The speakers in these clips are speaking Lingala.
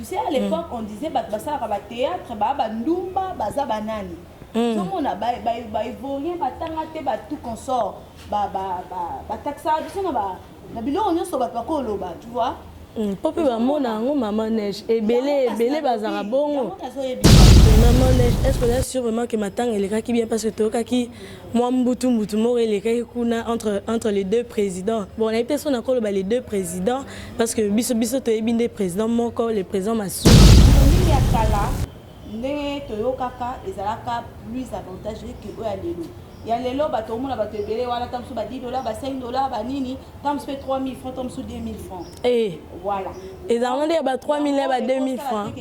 Tu sais, à l'époque, on disait bah ça va théâtre, bah ndumba, baza banani. Tout le monde a évolué, bah tangate, bah tout consort, bah taxa, tu sais, na bilo on y soit pas kolo, bah tu vois. Popi ba mona ngo maman neige belé bazara bongo. Maman neige, est-ce que là sûr vraiment que matin elle est qui bien parce que toi qui moi mbutu mo elle est kuna entre les deux présidents. Bon, on a peut-être son accord les deux présidents parce que biso to ebinde président moko le président Massou. Ni ya kala ndenge toyokaka ezalaka plus avantageux que eux à lelo. Ya lelo bato mona bato ebele wala tamsu ba $10 ba $5 ba nini tamsu fait 3000 francs tamsu 2000 francs. Eh voilà. Et dans le ba 3000 ba 2000 francs.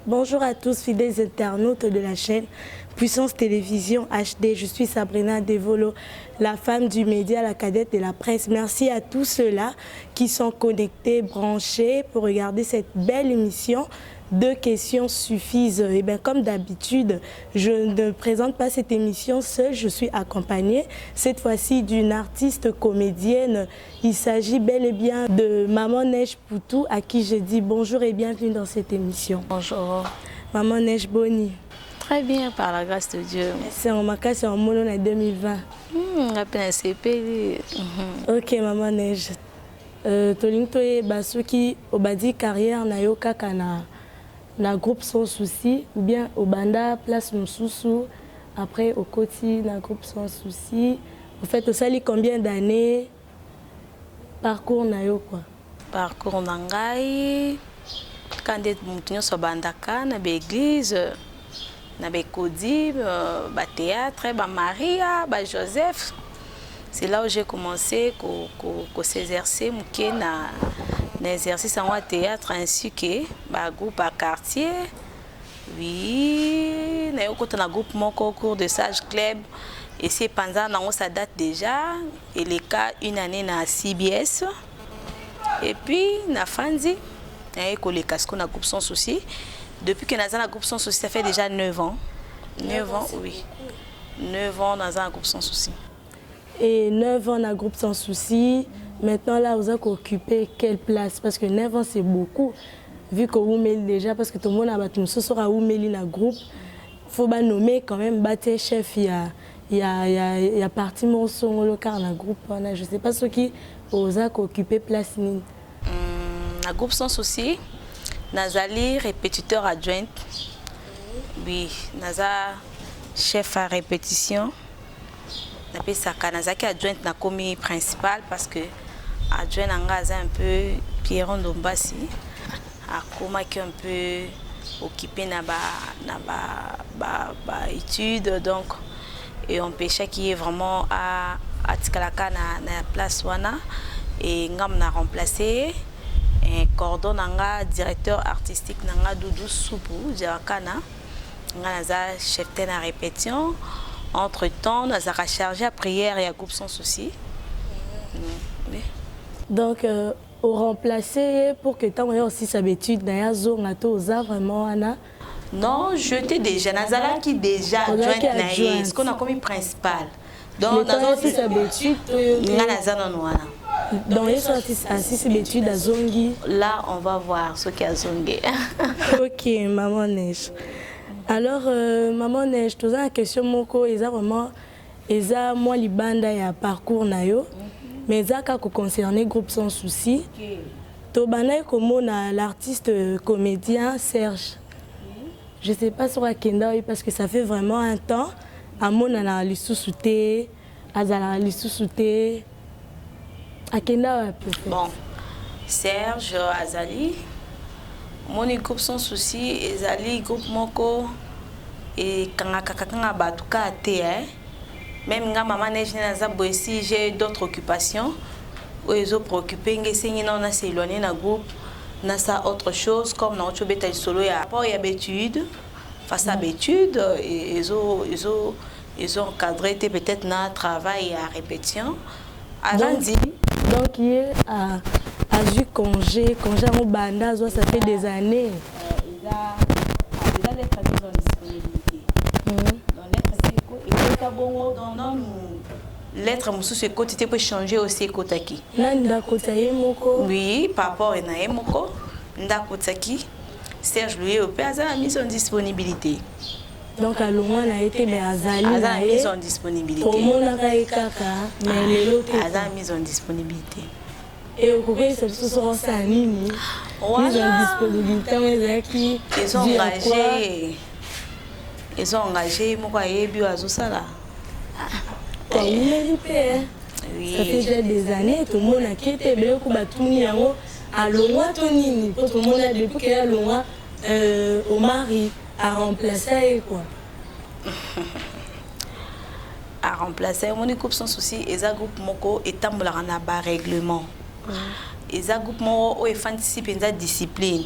Bonjour à tous fidèles internautes de la chaîne Puissance Télévision HD. Je suis Sabrina Devolo, la femme du média, la cadette de la presse. Merci à tous ceux-là qui sont connectés, branchés pour regarder cette belle émission. 2 questions suffisent. Et bien, comme d'habitude, je ne présente pas cette émission seule, je suis accompagnée cette fois-ci d'une artiste comédienne. Il s'agit bel et bien de Maman Neige Poutou, à qui je dis bonjour et bienvenue dans cette émission. Bonjour. Maman Neige Boni. Très bien, par la grâce de Dieu. C'est en Maka, c'est en Mono en 2020. Ok, Maman Neige. Tolintoye Basuki, Obadi carrière na yo kakana. Na groupe Sans Souci ou bien au Banda place Moussoussou, après au Koti na groupe Sans Souci. Vous faites au sali combien d'années? Parcours na yo quoi? Parcours nangai quand nous sommes bandaka na l'église na Kodi ba théâtre ba Maria ba Joseph. C'est là où j'ai commencé à s'exercer l'exercice en théâtre ainsi que bah, groupe à quartier. Oui, nous avons un groupe mon concours de Sage Club et c'est pendant ça date déjà et les cas une année na CBS et puis na Fanzi et les casques na groupe Sans Souci depuis que nous avons un groupe Sans Souci ça fait déjà 9 ans. 9 ans oui. 9 ans dans un groupe Sans Souci. Et 9 ans dans groupe Sans Souci. Maintenant, là, vous avez occupé quelle place? Parce que 9 ans, c'est beaucoup. Vu que vous mettez déjà, parce que tout le monde a battu, ce sera où mettez dans le groupe. Il faut nommer quand même, battre chef, il y a parti mon son dans le groupe. Je ne sais pas ce qui vous a occupé place. Dans le groupe Sans Souci, Nazali, répétiteur adjoint. Oui, Naza, chef à répétition. Nazaki adjoint na commis principal parce que adjoint a un peu Pierron Dombassi a un peu occupé na étude donc et on pêchait qui est vraiment à Tikalaka na place wana et ngam na remplacé et cordon nanga directeur artistique nanga Doudou Soupou Diakana nga chef de la répétition. Entre-temps, nous avons chargé à prière et à groupe Sans Souci. Oui. Donc, au remplacer pour que tu aies aussi sa étude, vraiment, Anna? Non, j'étais déjà. Nazala qui déjà adjointe. Ce qu'on a commis principal. Donc, nous avons aussi sa étude. Donc, ils sont assis sur l'étude à Zongi. Là, on va voir ce qu'il y a Zongi. Ok, Maman Neige. Alors, Maman Neige, tu as une question, Moko, ils ont vraiment, moi, les bandes, il y a parcours, mais ils ont concerné groupe Sans Souci. Tu as comme l'artiste comédien Serge. Je ne sais pas sur la Kenda, parce que ça fait vraiment un temps. À mon a les sous-soutés, à les sous-soutés. À Kenda, bon, Serge, Azali. Mon groupe Sans Souci, Ezali, groupe Moko, et Kanga Batuka Ate. Même quand Maman Neige j'ai d'autres occupations. Où ils ont préoccupé, on a s'éloigné dans le groupe. na ça autre chose comme na autre beta solo ya rapport ya d'études face à l'étude ils ont encadré peut-être na travail à répétition Azandi donc il a eu congé en banda ça fait des années il a les familles en disponibilité dans lettre c'est bon dans lettre mususu ekoti te peut changer aussi ekotaki nanda kotaye moko oui par rapport na yemoko ndakotaki Serge lui pe aza mise en disponibilité donc alongwa na été mais azali aza mise en disponibilité omona kai kaka mais lelo te aza mise en disponibilité et au courrier c'est tout ça ça nini mise en disponibilité mais qui ils ont engagé moko ayebi azosala il mérite oui ça fait déjà des années tout le monde a quitté beleko batuni yango alongwa to nini tout le monde a depuis que alongwa Omari a remplacé quoi a remplacé mon groupe sans souci et ça groupe moko etambolaka na ba règlement et ça groupe moko est fantastique dans discipline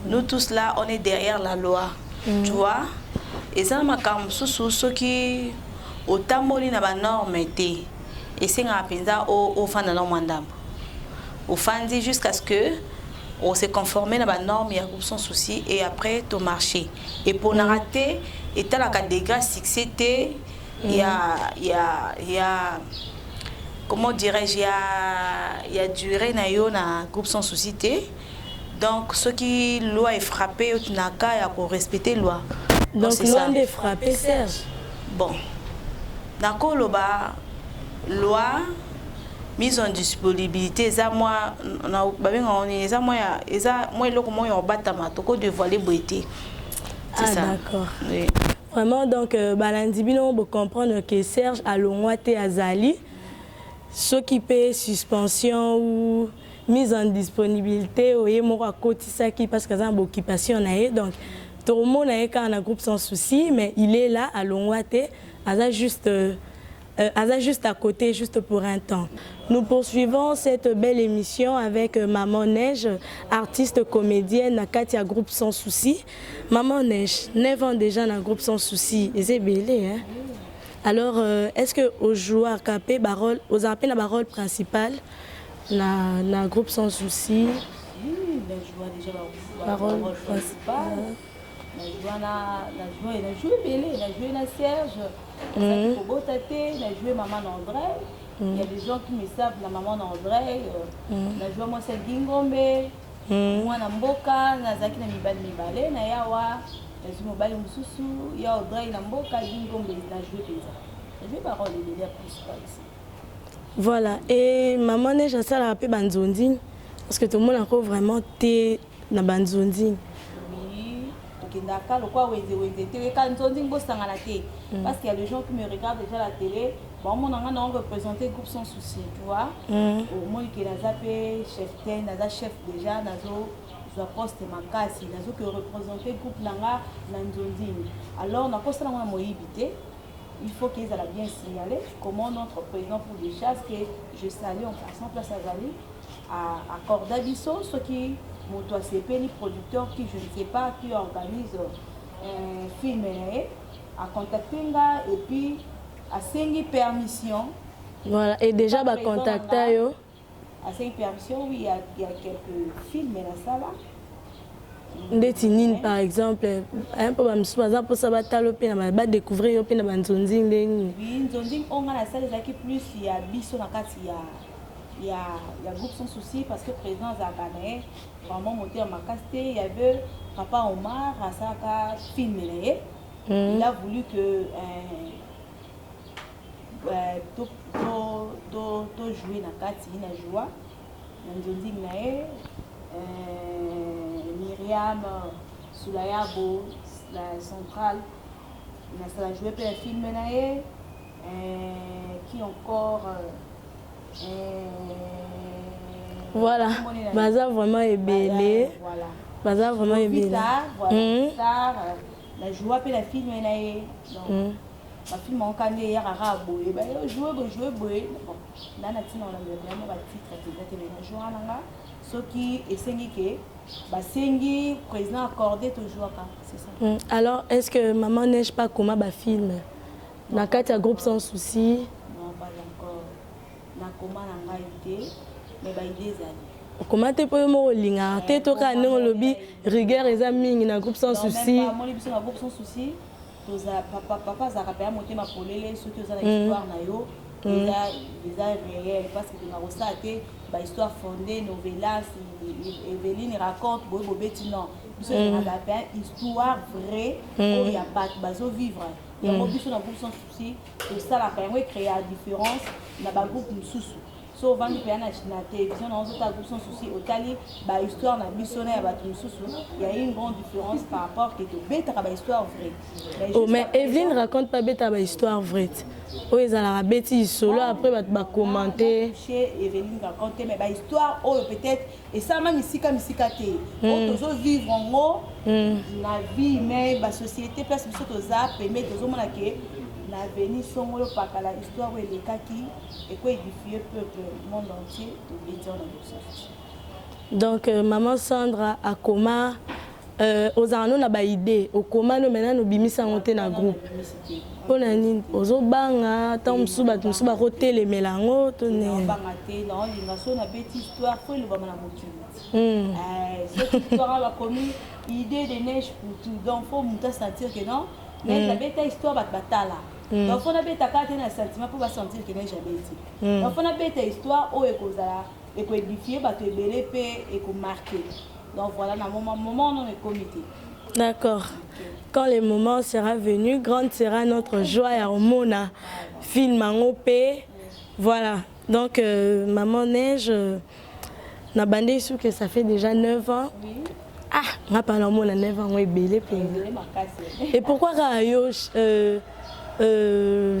nous tous là on est derrière la loi tu vois et ça makam sous ceux qui otamboli na ba norme té et c'est nga penza au fanda na mandambo au fandi jusqu'à ce que on s'est conformé à la norme, il y a sans souci et après ton marché et pour n'a rater et t'as la catégorie succès il y a comment dirais-je il y a duré na yo na groupe sans souci donc ceux qui loi est frappé tu n'as qu'à pour respecter loi donc loin de frapper Serge bon d'accord loi mise en disponibilité ça moi na babenga on ça moi eloko moi obatama toko dévoiler beauté c'est ça d'accord oui vraiment donc balandi bino bo comprendre que Serge alongwa te azali ce qui paie suspension ou mise en disponibilité oye moko akotisa ki parce que ça une occupation na donc tout le monde est quand un groupe sans souci mais il est là alongwa te aza juste à côté, juste pour un temps. Nous poursuivons cette belle émission avec Maman Neige, artiste comédienne à Katia Groupe Sans Souci. Maman Neige, 9 ans déjà dans le Groupe Sans Souci, et c'est belé, hein? Alors, est-ce que aux joueurs capés, aux appels à parole principale, dans le Groupe Sans Souci? Oui, les joueurs déjà parole principale. La joué Bélé, la joué na Serge, la joué Maman André. Il y a des gens qui me savent la Maman André, la joué moi c'est Gingombe, moi na Mboka, na Zaki na Mibale, na Yawa, la joué Mobile Mususu, ya André na Mboka, Gingombe, la joué déjà. La joué parole de l'élève principal ici. Voilà, et Maman Neige a ça la rappelé Banzondine, parce que tout le monde a encore vraiment été dans Banzondine. Parce qu'il y a des gens qui me regardent déjà à la télé, bon, on a représenté le groupe sans souci, tu vois. Au moins, il y a chef ten, chef déjà, je poste ma casse, il y a qui représenté le groupe Nanga, Nanzondine. Alors, on a posté dans Moïbité. Il faut qu'ils aient bien signalé comment notre président pour des chasses, que je salue en passant place à Zali, à Cordabisso, ceux qui. Moto ACP, les producteurs qui, je ne sais pas, qui organisent un film à contacter et puis à 5 permission. Voilà, et déjà, à contacter. À 5 permission, oui, il y a quelques films dans ça là. Ndetinine par exemple, un peu comme ça, pour ça, on va découvrir un peu dans Nzonding. Oui, Nzonding, on a la salle qui plus, il y a Bisso, il y a groupe sans souci parce que le président Zagane vraiment monté en macasté. Il y avait Papa Omar à sa film. Il a voulu que tout jouer na kati na joie. Nzonding nae Myriam Soulayabo la centrale na joué pour le film nae qui encore voilà, Baza vraiment est belé. Voilà. Baza vraiment est belé. Tard, la joie puis la film est donc la film en cané hier à boy. Ben jouer boy. Bon, là na tina on a vraiment la titre qui était la joie là. ce qui est singulier, basengi président accordé toujours c'est ça. Alors est-ce que maman neige pas comment ba film na kati ya groupe sans souci? Non, pas encore. Na comment na ngaité mais ba idée zali. Comment te peux mo linga te to ka no lobby rigueur eza mingi na groupe sans souci. Non, moi biso na groupe sans souci. Toza papa za rappeler monter ma polele surtout za histoire na yo. Déjà réel parce que na rosate ba histoire fondée novelas Evelyne raconte bobo beti non. Biso na rappeler histoire vraie où y a pas bazo vivre. Il y a biso na groupe sans souci to ça la quand créer la différence na ba groupe mususu. So vandi pe na télévision na on groupe sans souci au tali ba histoire na biso na ba mususu. Il y a une grande différence par rapport que beta ba histoire vraie. Oh mais Evelyne raconte pas beta ba histoire vraie. Oh ils allaient bêtise solo après va commenter. Chez Evelyne raconter mais ba histoire oh peut-être et ça même ici comme ici katé. Oh toujours vivre en haut la vie mais ba société place biso to za permet to mona ke na venir songolo paka la histoire où les kaki et quoi édifier peuple monde entier to bédir dans le donc maman Sandra Akoma aux anneaux na ba idée au comment nous maintenant nous bimisa monter na groupe pour nani ozo banga tant musuba ko telemela ngo to ne banga te non linga so na bête histoire faut le bama na mokili cette histoire va commis idée de neige pour tout donc faut monter sentir que non mais la bête histoire va batala donc faut na bête ka te na sentiment pour sentir que neige bête donc faut na bête histoire o ekozala et ko édifier ba te belé pe et ko marquer. Donc voilà, dans moment on est comité. D'accord. Quand le moment sera venu, grande sera notre joie et Mona film en OP. Voilà. Donc maman Neige n'a bandé sous que ça fait déjà 9 ans. Oui. Ah, on a parlé au monde 9 ans, on est belé. Et pourquoi Rayo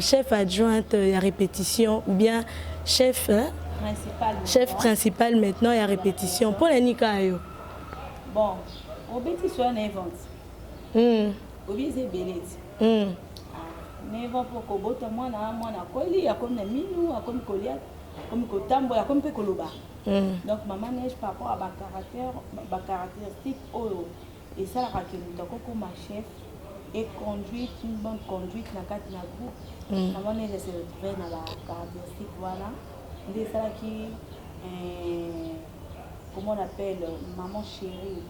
chef adjointe à répétition ou bien chef principal maintenant à répétition pour les Nikayo? Bon, au bêtis soit un invente. Au bêtis c'est belé. N'invente pour que botte moi na koli, a comme na minou, a comme colia, comme kotambo, a comme pe koloba. Donc maman Neige par rapport à ma caractéristique et ça la raconte donc comme ma chef et conduite une bonne conduite na quatre na groupe. Maman Neige se retrouve dans la caractéristique voilà. Des ça qui comment on appelle maman chérie,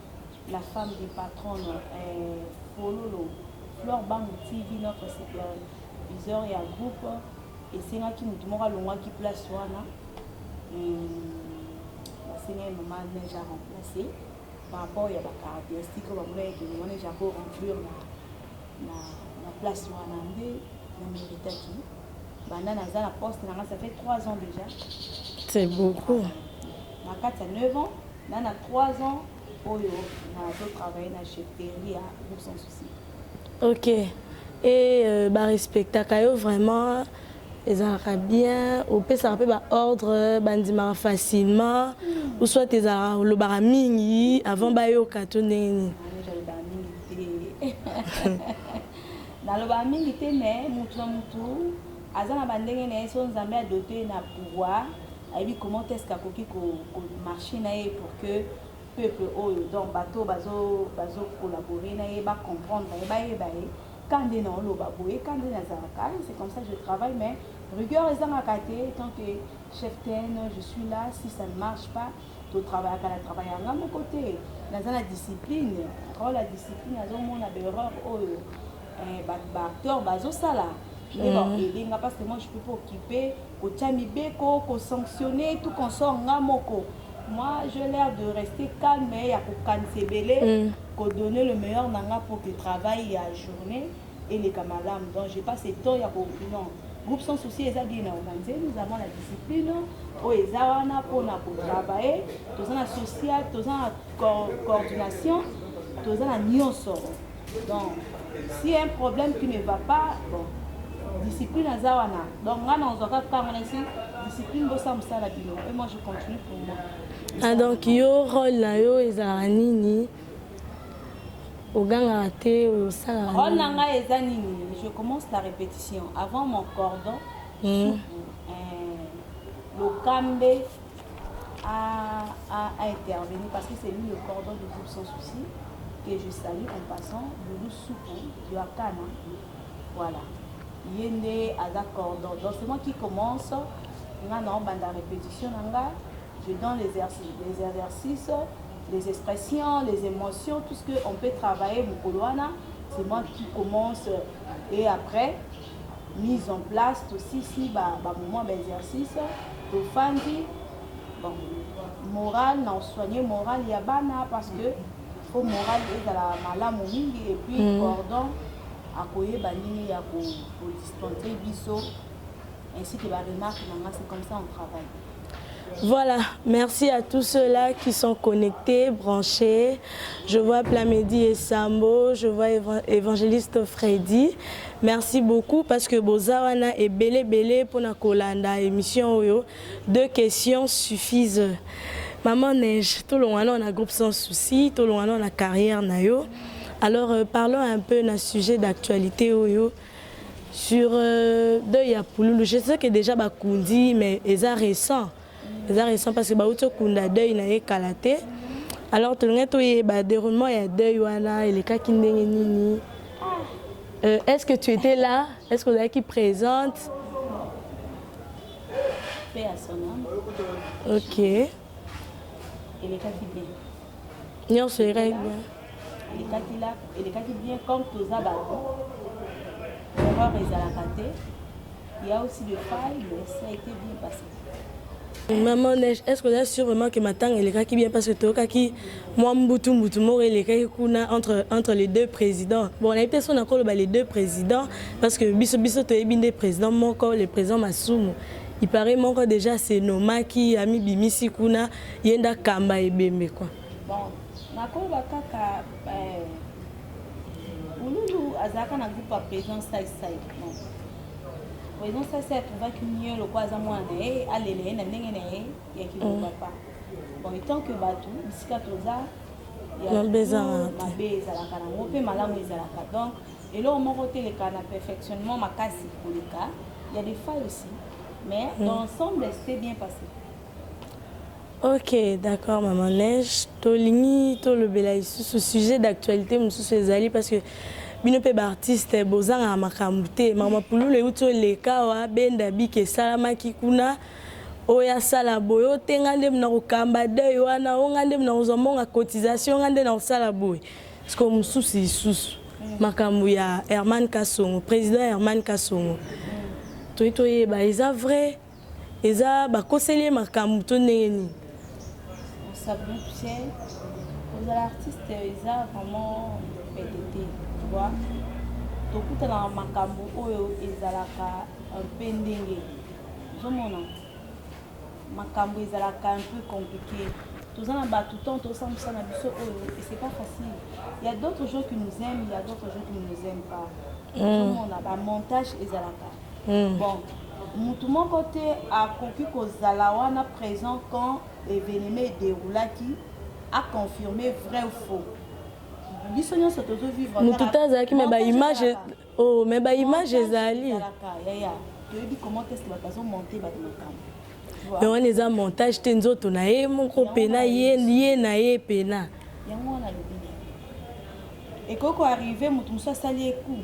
la femme du patron, Fololo, Fleur Bang TV, notre superviseur et un groupe, et c'est là qui nous demande qui place Wana. C'est là que maman a déjà remplacé par rapport à la caractéristique que maman a déjà remplir la place Wana. On mérite qui. La poste, ça fait 3 ans déjà. C'est beaucoup. Na 4 à 9 ans, on a 3 ans, on a travaillé dans la chefferie à groupe sans souci. Ok. Et respecter vraiment, les Arabes bien, au peut ça peut ordre, bandimar facilement, ou soit les Arabes le baramingi avant bayo katone. Dans le baramingi mais mutu azana bandenge na son zambe a doté na pouvoir. Et puis comment est-ce qu'il marcher pour que le peuple donc bateau bazo collaborer va comprendre quand on est dans le baboué quand on est dans c'est comme ça que je travaille mais rigueur est dans ma côté tant que chef ten je suis là si ça ne marche pas tu travailles à mon côté dans la discipline quand la discipline a mon erreur acteur bazo ça là. Mais bon, parce que moi je peux pas occuper, ko sanctionner tout qu'on sort ngamoko. Moi j'ai l'air de rester calme mais il y a pour canceller, pour donner le meilleur nanga pour que travail à journée et les camarades. Donc j'ai pas ce temps il y a pour non. Groupe sans souci les bien organisé, nous avons la discipline, ezana pour travailler, tous en social, tous en coordination, tous en nyonso. Donc s'il y a un problème qui ne va pas, bon discipline à Zawana. Donc, moi, dans un ici, discipline, ça la bino. Et moi, je continue pour moi. Ah, donc, yo, rôle là, yo, ezanini. Au gang raté, au salarié. Rôle là, ezanini. Je commence la répétition. Avant mon cordon, le cambe, à intervenir parce que c'est lui le cordon du groupe Sans Souci que je salue en passant, Loulou Soukou du Akana. Voilà. Yende Aza cordon. Donc c'est moi qui commence. Maintenant, dans la répétition, je donne les exercices, les expressions, les émotions, tout ce qu'on peut travailler. C'est moi qui commence. Et après, mise en place aussi, si moment d'exercice, au fandi. Bon, moral, non, soigner moral, il y a bana parce que faut moral est à la malade et puis cordon à koye banini ya pour dispenser biso ainsi que la remarque, c'est comme ça on travaille. Voilà, merci à tous ceux-là qui sont connectés, branchés. Je vois Plamedi et Sambo, je vois évangéliste Freddy. Merci beaucoup parce que Bozawana est belé pour la Kolanda émission. Deux questions suffisent. Maman Neige, tout le monde on a groupe Sans Souci, tout le monde on a carrière nayo. Alors parlons un peu d'un sujet d'actualité sur Deuil ya Pouloulou. Je sais que déjà Bakundi mais ils sont récents. C'est récent parce que Baouto Kunda deuil na kalaté. Alors tout le monde a déroulement il y a deuil wana et les cas qui nini. Est-ce que tu étais là? Est-ce que vous avez qui présente? Paix à son âme. Ok. Et les cas qui bien. Non, c'est vrai bien. Les cas qui là, et les cas qui bien comme tous à bateau. L'erreur est à la raté. Il y a aussi des failles, mais ça a été bien passé. Maman Neige, est-ce que vous êtes sûr vraiment que maintenant il est qui bien parce que toi qui moi Mbutu il est entre les deux présidents. Bon, on a peut-être son accord les deux présidents parce que biso tu es bien des présidents mon corps le président Masumu. Il paraît mon corps déjà c'est Noma qui a mis Bimisi kuna yenda Kamba et Bembe quoi. Bon, nakolo bakaka Ouloulou azaka na groupe président side. Président ça c'est trouvé qu'il le quoi à moi à l'élé na ndenge ya ki papa. Bon tant que batu bisika toza ya beza la kana mope malamu ezalaka donc et là on m'a côté le kana perfectionnement makasi pour le cas il y a des failles aussi mais dans l'ensemble c'était bien passé. Ok, d'accord maman Neige, tolini to le bela ce sujet d'actualité monsieur Césali parce que binope artiste bozanga makamute mama pulule uto leka wa benda bike salama kikuna oya sala boyo tengande mna kokamba deuil wana ongande mna kozomonga cotisation ngande na sala boy parce que mususi susu makambu ya Herman Kasongo président Herman Kasongo to yeba eza vrai eza ba conseiller makambu to ndengeni ça veut dire aux artistes eza vraiment pété. Tokutana makambo oyo ezalaka un peu ndenge zomona makambo ezalaka un peu compliqué tozana batu tant tosamisa na biso oyo et c'est pas facile il y a d'autres gens qui nous aiment il y a d'autres gens qui ne nous aiment pas zomona ba montage ezalaka bon mutu moko te akoki kozala wana présent quand l'événement déroulaki a confirmé vrai ou faux. Mututazaki mais ba image oh mais ba image ezali comment est-ce que la personne monter ba makambo mais on les a montage te nzoto na ye moko pena ye na ye pena yango na lobi et koko arrivé mutu musa sali eku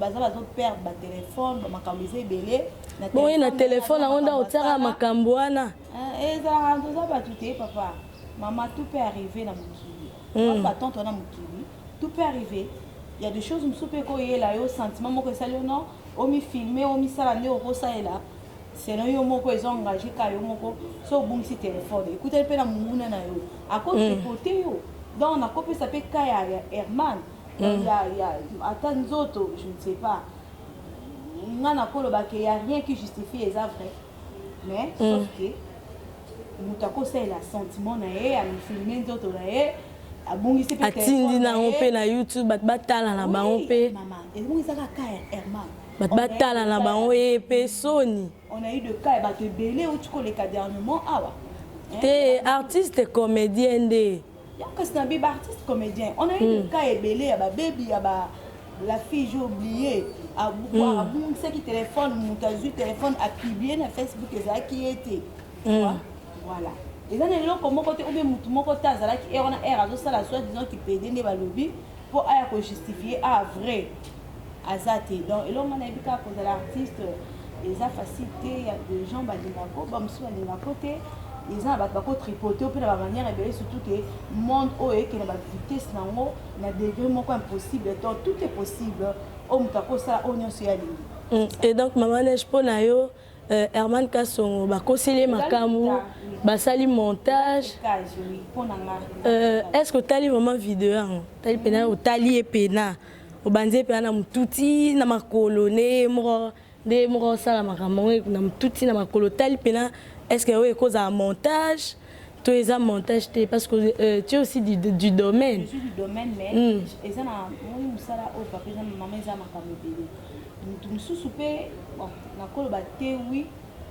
baza perdre ba téléphone ba makambo ezebele na bon na téléphone na onda otaka makambo wana ezala ndoza ba tuté papa maman tout peut arriver na mutu. Tout peut arriver. Il y a des choses où je peux là, au sentiment que ça non, on me filmer, on me salander au rosa et là. C'est là où ils ont engagé kayo moko so bon si téléphone. Écoutez le pena mumuna na yo. À cause de côté yo. Donc on a copié ça peut kaya Herman. Il y a attends autres, je ne sais pas. On a ko ba que il y a rien qui justifie les vrai. Mais sauf que mutako c'est la sentiment na ye, à me filmer d'autres na ye. Atindi na on na YouTube batala na ba on pe maman et bon ils a ka Herman batala na ba on pe Sony on a eu de cas ba te belé ou tu connais ka dernièrement awa t'es artiste comédien de ya ka c'est un bébé artiste comédien on a eu de cas belé ya ba baby ya ba la fille j'ai oublié à bon c'est qui téléphone mon téléphone a publié na Facebook ça qui était voilà eza na eloko moko te obe mutu moko te azalaki wana azosala soit disons ki pede nde balobi mpo aya kojustifier vrai aza te donc eloko nga nayebi kaka kozala artiste eza facile te ya de gens balingako bamosusu balingako te eza na bato bakotripote mpe na bamanière ebele surtout ke monde oyo eke na bavitesse nango na degré moko impossible donc tout est possible oyo moto akosala oyo nyonso yalingi. Et donc Maman Neige mpo na yo Herman Kasongo bakoseli makambo basali montage est-ce que otali vraiment vidéo yango otali pena otali ye pena obandi ye pena na motuti na makolo nde moko osala makambo na motuti na makolo otali pena est-ce que oyo ekozala montage to eza montage te parce que tu es aussi du domaine. Je suis du domaine mais eza na moni mosala oyo papa eza mama eza makambo ebele mutu mosusu mpe nakoloba te wi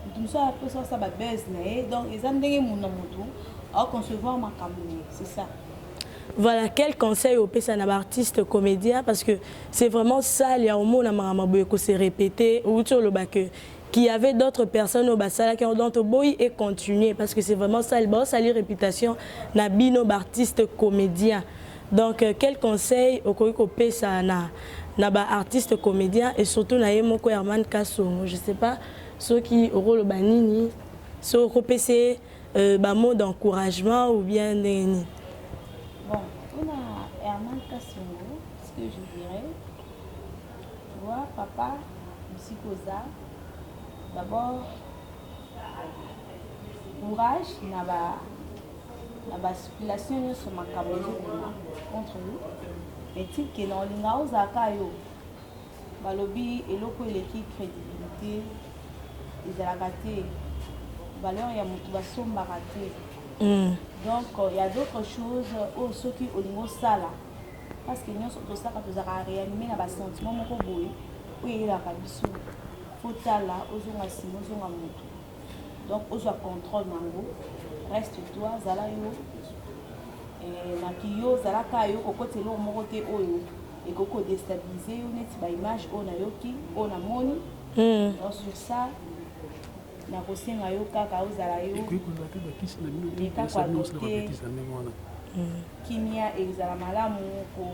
mutu mosusu apesa osa babese na ye donc eza ndenge muna motu aconcevoir makambo na ye c'est ça. Voilà, quel conseil au pesa na artiste comédien parce que c'est vraiment ça il y a au monde na boye ko se répéter ou tu le que qu'il y avait d'autres personnes au basala qui ont dans boy et continuer parce que c'est vraiment ça le boss à la réputation na bino artiste comédien. Donc quel conseil au ko pesa na artiste comédien et surtout na yemoko Herman Kasongo je sais pas ceux qui auront le banini ceux qui pesa ba mot d'encouragement ou bien neni. Bon, on a Herman Kasongo, ce que je dirais, tu vois, papa, Monsieur Koza, d'abord, courage, n'a pas circulation sur ma caméra contre nous, mais tu que dans l'ingao zakayo, balobi et l'oko l'équipe crédibilité, ils ont raté, valeur ya mutuba somba raté. Donc il y a d'autres choses ceux qui au niveau sala parce que nous sommes ça quand nous avons réanimé na ba sentiment moko boye oui la kabiso faut tala ozonga simo ozonga mutu donc ozwa contrôle nango reste toi zala yo et na kiyo zala kayo kokotelo moko te oyo et koko déstabiliser yo neti ba image on a yoki on a moni donc sur ça na kosenga yo kaka ozala yo kimia ezala malamu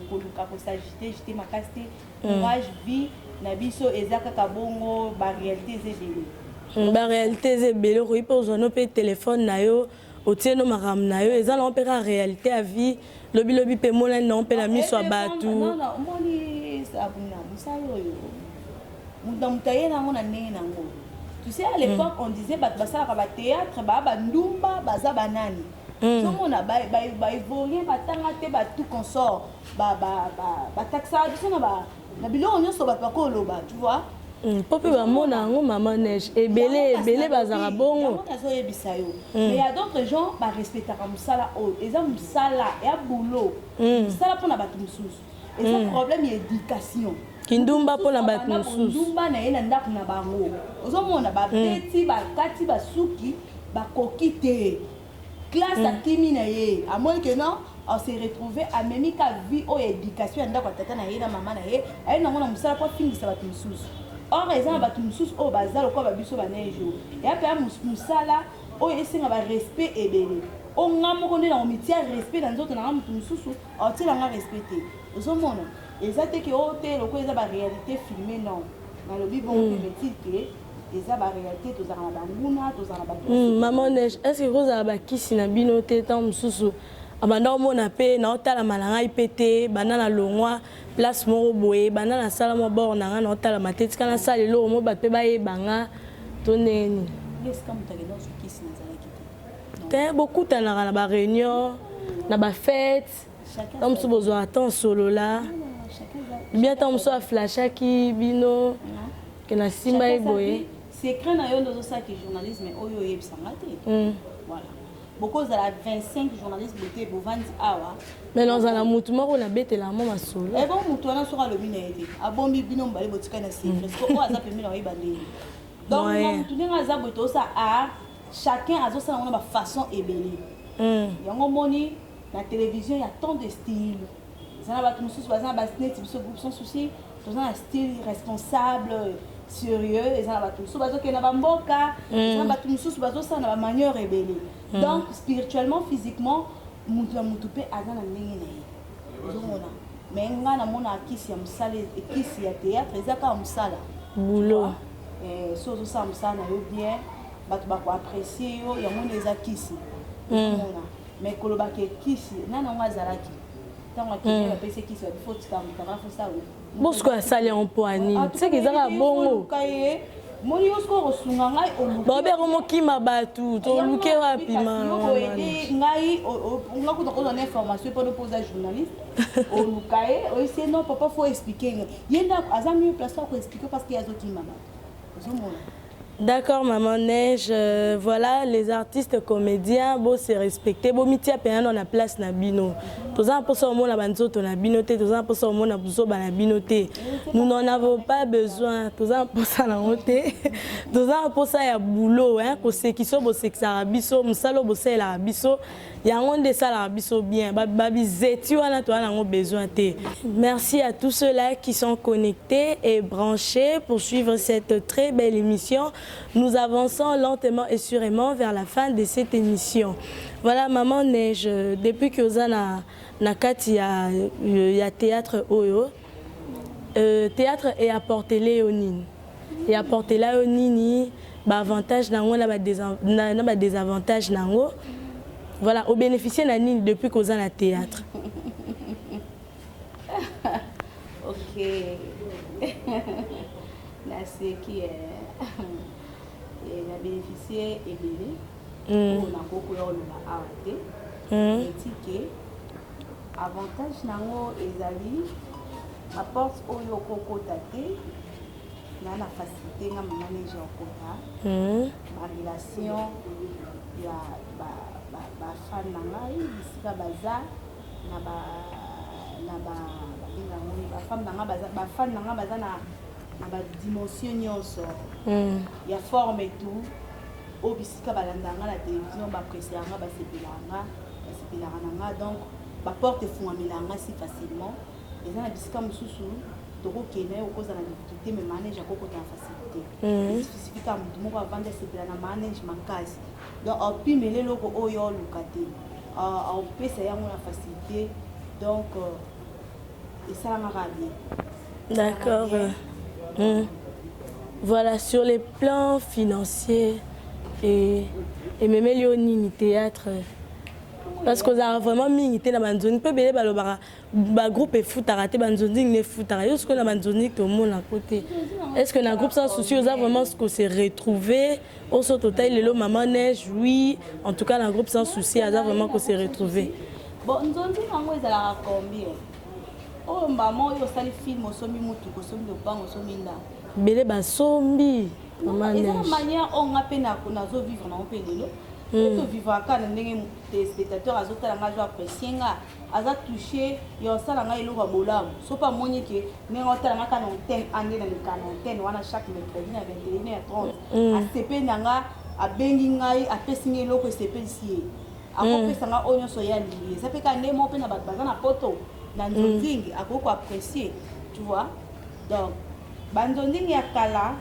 koluka kosagite jite makasi te courage vie na biso eza kaka bongo baréalité ezebele baréalité ezebele okoki mpe ozwana mpe telefone na yo otie no makambo na yo eza nango mpe kaka réalité ya vie lobilobi mpe monani nango mpe na miso ya bato omoni abuna mosala oyo moto aye nango na ndenge nango. Tu sais, à l'époque, on disait que le théâtre, ndumba, baza banani. Tout le monde a évolué, tout consort, tu vois. Popi ba mona ngo Maman Neige ebele bazara bongo. Mais il y a d'autres gens qui respectent musala o, eza musala ya boulot. Musala pona batu mususu. Et ça problème d'éducation. Kindumba pona batu mususu. Kindumba na yena ndako na bango. Ozomona ba beti ba kati ba suki ba kokite. Classe à kimi na ye. À moins que non, on s'est retrouvé à même ka vie o éducation ndako tata na ye na maman na ye. Ayi na ngona musala kwa fingi sa batu mususu. Or raison batu mususu o bazalo kwa ba biso ba nejo. Ya pe musala o esenga ba respect ebele. O ngamo konde na omitia respect dans autres na mutu mususu, o tela nga respecter. Ozomona ezate ke ote loko eza ba réalité filmée non. Na lobi bon petit que eza ba réalité tozala na banguna tozala ba Maman Neige, est-ce que vous avez bakisi na bino te tant mususu abanda omona pe na otala malanga ipete banana longwa place moko boye banana sala mo bord na nga na otala mateti kana sala lo mo ba pe ba yebanga to neni. Est-ce que mutake no sukisi na zala kite? Te beaucoup tanaka na ba réunion na ba fête. Comme si vous avez attendu solo là. Bien tant que vous flasha qui bino que na simba eboye. Secret na yo ndozo sa ki journalisme oyo yebisanga te. Voilà. Beaucoup de la 25 journalistes beauté bovandi awa. Mais dans un mutu moko na betela mama solo. Et bon mutu na sura lo bina ete. Abombi bino mbali botika na secret. Parce que o aza pemi na yebandeli. Donc mutu ninga za boto sa a chacun azo sa na ba façon ebele. Yango moni la télévision, il y a tant de styles. Il y a des gens qui sont soucis, ils ont un style responsable, sérieux. Il y a des gens qui ont une manière rebelle. Donc spirituellement, physiquement, mutu pe azana ndenge na ye. Ozomona. Mais nga na mona kisi ya musala kisi ya théâtre ezaka musala. Boulot. So ça musala na yo bien, bato ba ko apprécier yo ya mona eza kisi. Ozomona. Mais koloba ke kisi nana nga zalaki. Tant que tu as pensé kisi il faut que tu t'en ça. Parce que ça les empoigne. C'est que ça bon. Moni osko rosunga ngai oluke. Bobe romo kima batu, to luke wapi ma. Ngai on a ko donner information pour poser journaliste. Olukae, o essayer non papa faut expliquer. Yenda azami place pour expliquer parce qu'il y a d'autres mama. D'accord, Maman Neige. Voilà, les artistes comédiens, bon, c'est respecté. Bon, mitia payant dans la place na bino. Tous ans pour ça au monde la banzoto na binoté, tous ans pour ça au monde na buso na binoté. Nous n'en avons pas besoin. Tous ans pour ça na roté. Tous ans pour ça il y a boulot, hein. Pour ceux qui sont c'est que ça rabiso, musalo bossé la rabiso. Il y a un de ça la rabiso bien. Babi zeti wana toi na besoin té. Merci à tous ceux-là qui sont connectés et branchés pour suivre cette très belle émission. Nous avançons lentement et sûrement vers la fin de cette émission. Voilà, Maman Neige, depuis que vous avez il y a théâtre Oyo, théâtre et apporter Léonine. Et apporter Léonine, avantage nango na désavantage nango. Voilà, au bénéficier nanine depuis que vous avez théâtre. Ok. Là c'est qui est na bénéficier et belé on a beaucoup de arrêté et ticket avantage nango ezali apporte oyo koko tate na la facilité na manager kota ma relation ya ba fan na ngai bisika baza na ba femme na nga baza na ba dimension nyonso ya forme et tout au bisika balandanga la télévision ba apprécianga ba sepelanga na nga donc ba porte fungamelanga si facilement et na bisika mususu toko kene okoza na difficulté mais manage akoko ta facilité spécifique mutu moko avanda sepela na manage makasi donc au pimele loko oyo lukate au pesa yango na facilité donc et ça m'a bien. D'accord. Voilà, sur les plans financiers et même Léonine théâtre, parce que ça a vraiment mis dans la zone, peut bien le groupe est fou, t'arrêter la zone, n'est fou, t'arrêter, est-ce que la zone tout le monde à côté, est-ce que dans le groupe sans souci, on a vraiment ce qu'on s'est retrouvé, au son total, le Maman Neige, oui, en tout cas dans le groupe sans souci, on a vraiment qu'on s'est retrouvé. Bon, nous avons dit qu'on a combien? Oh maman, il y a des films au sommet mutu, au sommet de pan, au sommet là. Belé ba sombi. Maman Neige. C'est la manière on a peine à nous vivre dans le pays. Nous vivons à Cannes, des spectateurs à Zota, la major apprécié, à touché, il y a ça la maille au bolam. Sauf pas monier que nous avons la quarantaine année dans les quarantaine, on a chaque mercredi à 21h30. À CP nanga, à Bengingai, à Pessingé loko CP ici. À Kopé sanga onyo soya lié. Ça fait qu'à Nemo peine à bazana poto. Banzonding a beaucoup apprécié, tu vois. Donc, banzonding ya kala,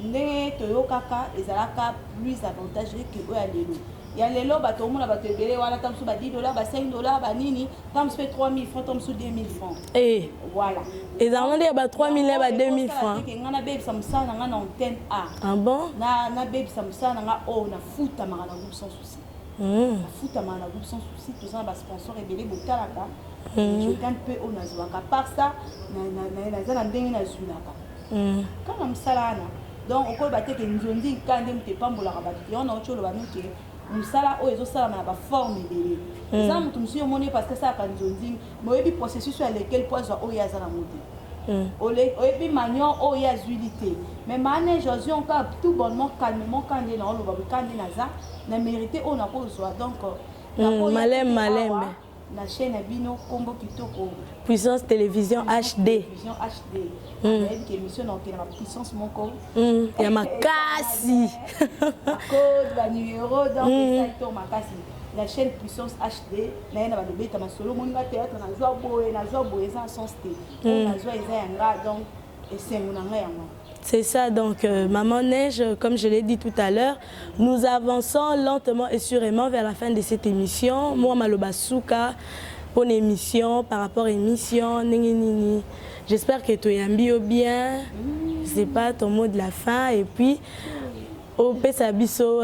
ne toyokaka ezalaka plus avantageux que eux à l'élo. Ya l'élo ba tout le monde ba te belé wala tam sou ba $10, ba $5, ba nini, tam fait 3000 francs, tam sou 2000 francs. Et voilà. Et dans le ba 3000 ba 2000 francs. Ngana babe samsa na ngana antenne A. Ah bon? Na babe samsa na nga o na futa mara na groupe sans souci. Futa mara na groupe sans souci, tout ça ba sponsor et belé botalaka. Je gagne peu au nazuaka. Par ça, na ndenge na zulaka. Quand on salana, donc on peut battre que nous on dit quand on te pas mbola rabat. On a autre chose que nous sala o ezo sala na ba forme belé. Ça mutu monsieur moni parce que ça quand nous dit, moi ebi processus sur lequel poids o ya za na monter. O ebi manion o ya zulité. Mais mané Josué on cap tout bonnement calmement quand on a lo ba quand on za na mérité on a pas besoin donc malem la chaîne Abino Combo Kitoko Puissance Télévision HD. Télévision HD. Avec émission dans la puissance mon corps. Il y a ma cassi. Code, la numéro dans le site ma cassi. La chaîne Puissance HD. Là il y a le bête ma solo mon théâtre na joie boé sans sté. Na joie ezanga donc et c'est mon anga yango. C'est ça, donc Maman Neige, comme je l'ai dit tout à l'heure, nous avançons lentement et sûrement vers la fin de cette émission. Moi, Maloba Souka, pour l'émission, par rapport à l'émission, j'espère que tu es bien, je sais pas ton mot de la fin, et puis, au Pesabiso,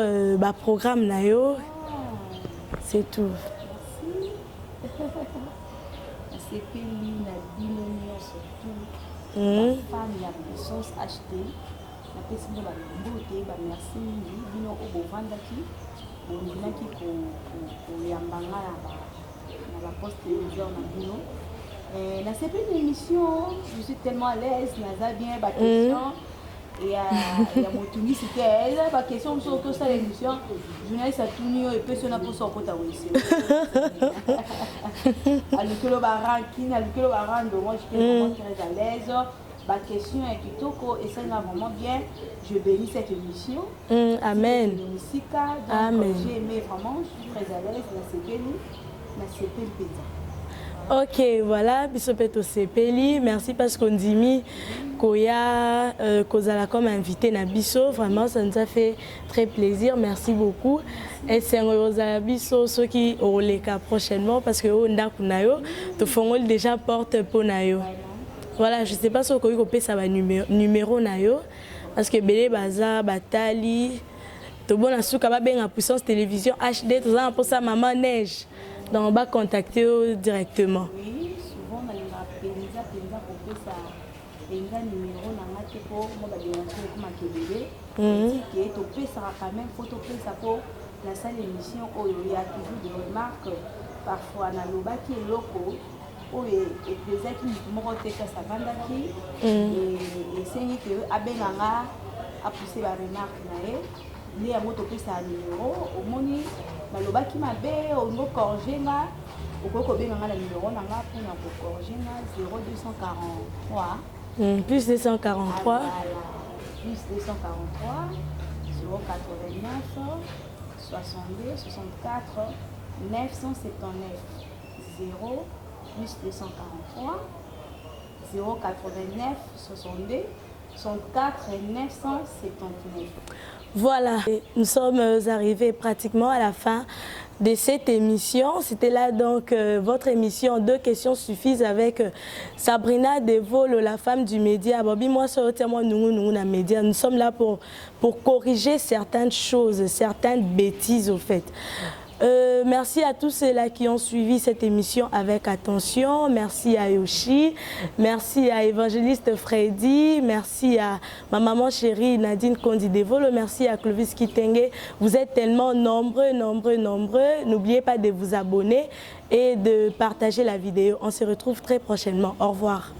programme Nayo, c'est tout. C'est femme ya puissance HD na pesi mo ba mbote ba merci bino o bovandaki bondimaki ko yambanga na ba poste télévision na bino na cette émission je suis tellement à l'aise naza bien ba question et ya motuni c'était elle ba question sur tout ça l'émission journaliste a tuni et puis na pour sortir ta wisi alukelo baraki na alukelo barando moi je suis vraiment très à l'aise ma question est kitoko et ça va vraiment bien. Je bénis cette émission. Amen. Amen. J'ai aimé vraiment, je suis très à l'aise. La Ok, voilà, Bisopeto Sepeli. Merci parce qu'on dit mi Koya Kozala comme invité na Biso. Vraiment, ça nous a fait très plaisir. Merci beaucoup. Et c'est un Biso ceux qui auront les cas prochainement parce que on a kunayo, te font déjà porte pour nayo. Voilà, je ne sais pas si vous avez ça numéro nayo parce que Bélé Baza, Batali, tout bon en puissance télévision HD, tout ça pour ça Maman Neige. Donc on va contacter directement. Oui, souvent on a les pour ça numéro pour moi quand même photo ça pour la salle émission où il y a toujours des remarques parfois na loba qui est loco. Et les qui m'ont retenu ça vendaki et c'est que abenganga a poussé la remarque nae les a moto pesa numéro au moni maloba qui m'a bé au ngo corriger nga au ko benganga la numéro nanga pour na ko corriger nga 0243 plus 243 voilà plus 243 089 62 64 979 0 plus 243 089 62 64 979. Voilà, nous sommes arrivés pratiquement à la fin de cette émission. C'était là donc votre émission Deux questions suffisent avec Sabrina Devolo, la femme du média. Bobby, moi, nous sommes là pour corriger certaines choses, certaines bêtises au fait. Merci à tous ceux-là qui ont suivi cette émission avec attention. Merci à Yoshi, merci à Évangéliste Freddy, merci à ma maman chérie Nadine Kondi-Devolo, merci à Clovis Kitenge. Vous êtes tellement nombreux. N'oubliez pas de vous abonner et de partager la vidéo. On se retrouve très prochainement. Au revoir.